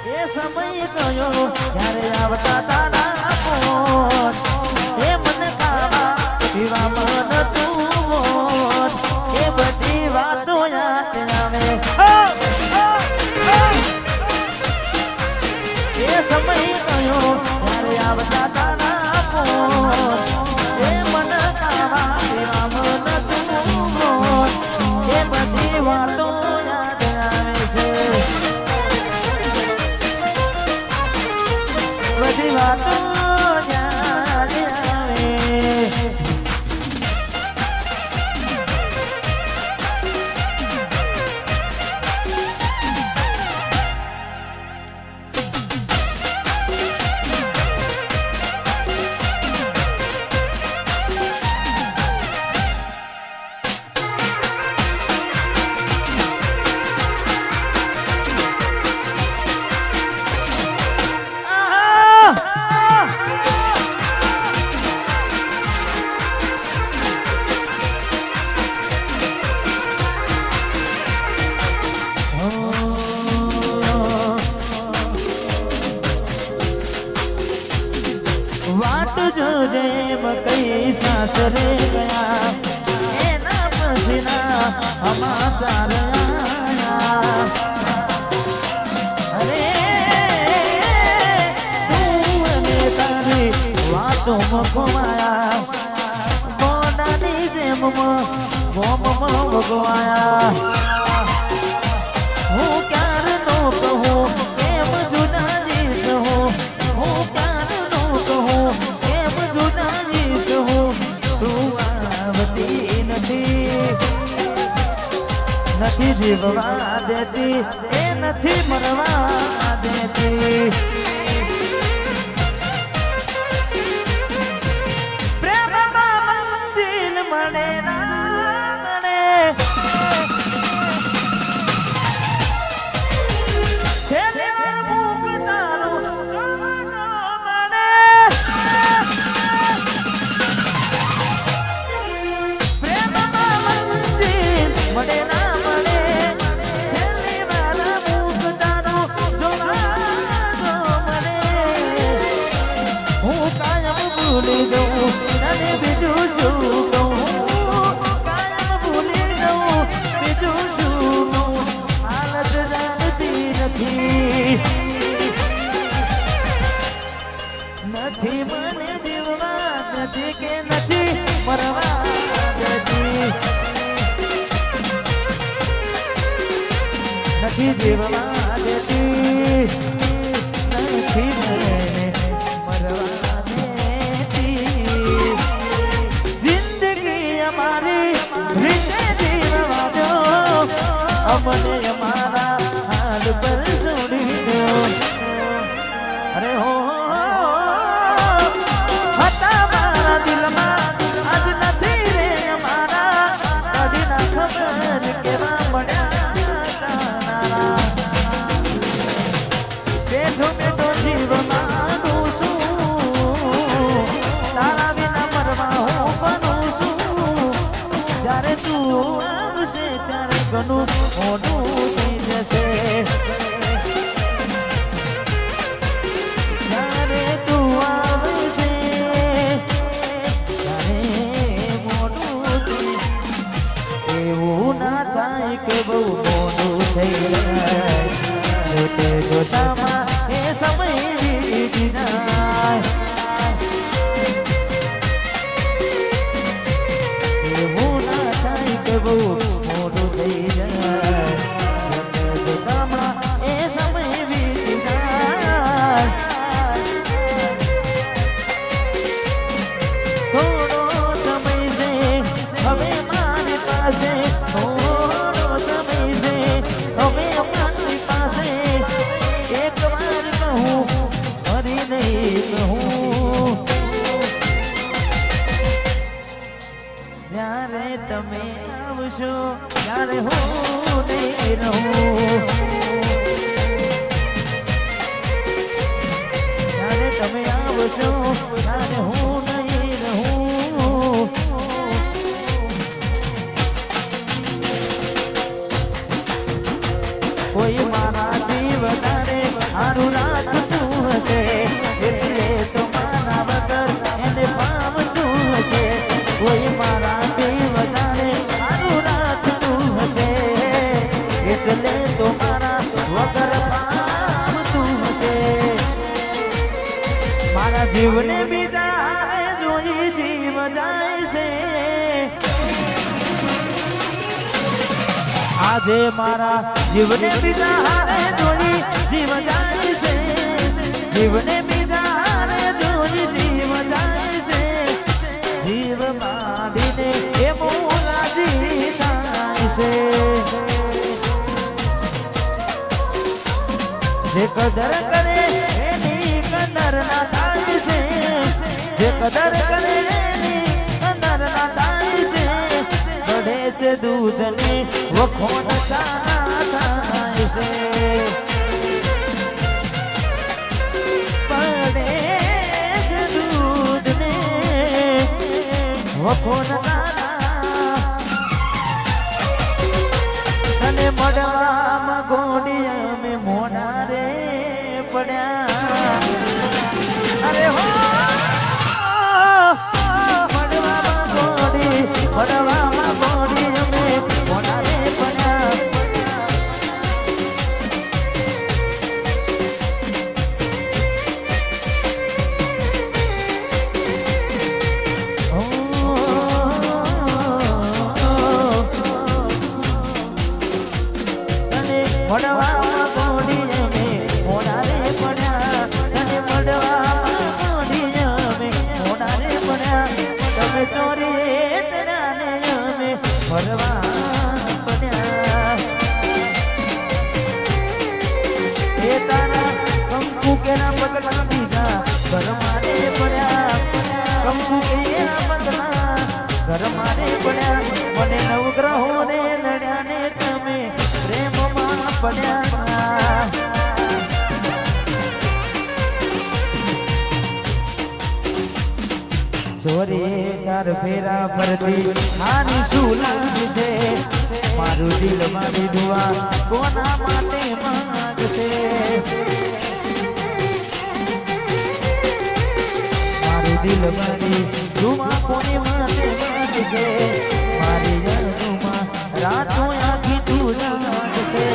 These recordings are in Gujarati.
એ સમય ગયો ત્યારે આવતા તારા ફોન એ મને ખાવા પીવા મન તું એ બધી વાતો યાદ આવે એ સમય ગયો ત્યારે આવતા તારા ફોન એ મને ખાવા પીવા મન તું એ બધી વાતો યાદ આવે છે બધી વાતો યાદ આવે वाट जो जय मकई सासरे गया एना पसीना समाचार आया अरे तू ने तारी वातो मखवाया बोडानी जेम गोम भगवाया હું ક્યારનો કહું કેમ જુદાની કહું હું ક્યારનો કહું કેમ જુદાની કહું તું આવતી નથી નથી જીવવા દેતી એ નથી મરવા દેતી પ્રેમમાં મંદિર મળે ના મળે ભૂલી જવું અને બીજું શું કહું કાયમ ભૂલી જવું બીજું શું કહું હાલત જાણતી નથી નથી મને જીવવા નથી કે નથી મરવા દેતી નથી જીવવા દેતી નથી મને મરવા અમને અમારા હાલ પર છોડી દો અરે હો હતા મારા દિલમાં આજ નથી રે અમારા કદી ના ખબર કેવા મળ્યા તારા બેઠો બેઠો જીવ માંગુ છું તારા વિના મરવા હું બનું છું જ્યારે તું આવશે ત્યારે ઘણું મોટું થઈ જશે જ્યારે તું આવશે ત્યારે મોટું એવું ના થાય કે બહુ મોટું થઈ જાય જોતે જોતામાં એ સમય વીતી જાય એવું ના થાય કે બહુ મોટું થઈ જાય એ સમય વીતી જાય થોડો સમય છે હવે મારી પાસે થોડો સમય છે હવે મારી પાસે એક વાર કહું ફરી નહીં કહું જ્યારે તમે આવશો ત્યારે હું નહીં રહું જ્યારે તમે આવશો ત્યારે હું નહીં રહું કોઈ મારાથી વધારે હારું વગર પામતું છે મારા જીવને બીજા જોઈ જીવ જાય છે આજે મારા જીવને બીજા જોઈ જીવ જાય છે જીવને બીજા જોઈ જીવ જાય છે જીવ બાંધીને એ મોલાજી થાય છે જે કદર કરે એની કદર ના થાય છે જે કદર કરે એની કદર ના થાય છે बढ़े से दूध ने वो खोन था इसे बढ़े से दूध ने वो खोन तने मडवा गोडिया में मोना रे पड़ा अरे हो मडवा गोडी मडवा घर मारे पड़ा मने नवग्रहो ने लड्या ने तमे प्रेम में पड़ा छोरी चार फेरा फरती आनी सुलागी छे मारू दिल मारी दुआ कोना माटे मांगशे मारू दिल मारी दुआ कोनी माटे मांगशे मारी जनुमा रातो आखी तू जागशे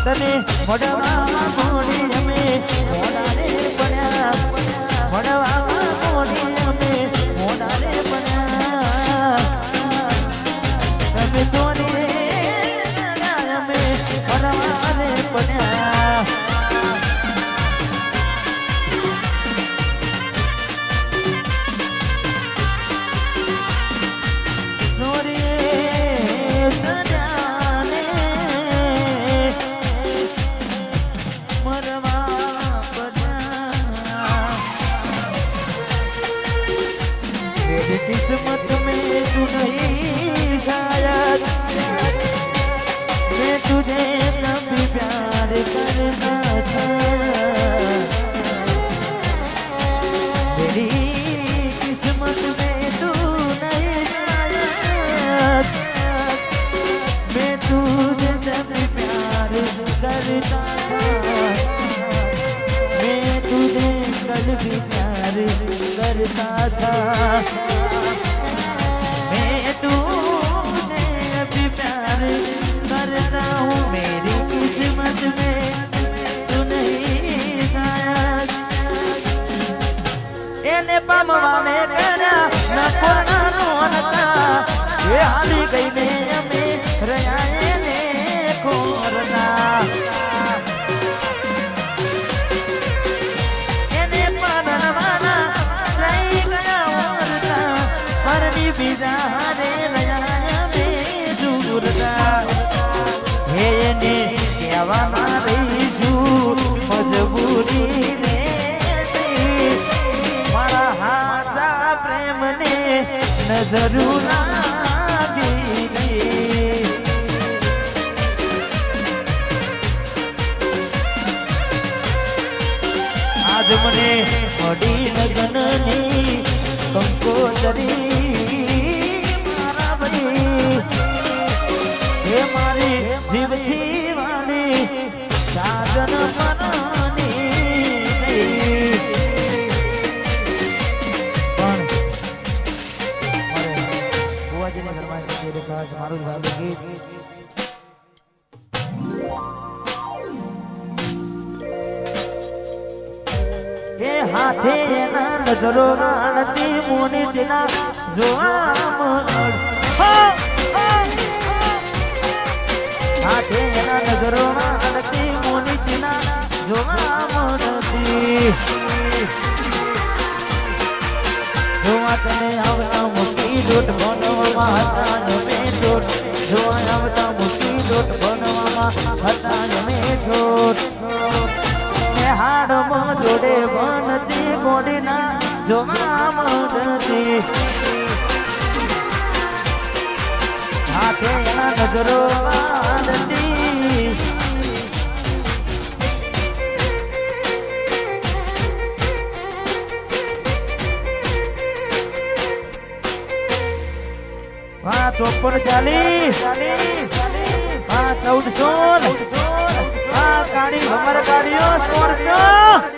तने मोडवा मोडी हमे मोडा रे पड्या मोडवा किस्मत में तू नहीं शायद मैं तुझे कभी प्यार करना था मेरी किस्मत में तू नहीं शायद मैं तुझे कभी प्यार करता था मैं तुझे कभी प्यार करता था अभी प्यार करता हूँ मेरी किस्मत में तू नहीं शायद एने पामवा में करा न कोना नोनता ये हाली गई में हमें रयाए ने कोरना एने पानवाना रही गया औरता परनी बिजा रे ने केवा रहीशू मजबूरी ने मारा हाचा प्रेम ने नजरू लागी आज मने मडी लगननी कंकोतरी मारा भाई हे मारी जीवथी वाली साजन मनानी पण बुआजी ने फरमाइश की खास मारू भाई गीत હાથે એના નજરો ગાણતી મોની તેના જોવા હાથે એના નજરો ગાણતી મોની તેના જોવા મળતી જોવા તને આવતા મુકી દોટ બનવામાં હતા ને મેં દોટ જોવા આવતા મુકી દોટ બનવામાં હતા ને મેં દોટ હાડમાં જોડે બનતી ગોડીના જોવા મળતી હાથે એના નજરો બાંધતી વા 54 40 વા 1416 વા ગાડી ભમર ગાડીઓ સ્કોર્પિયો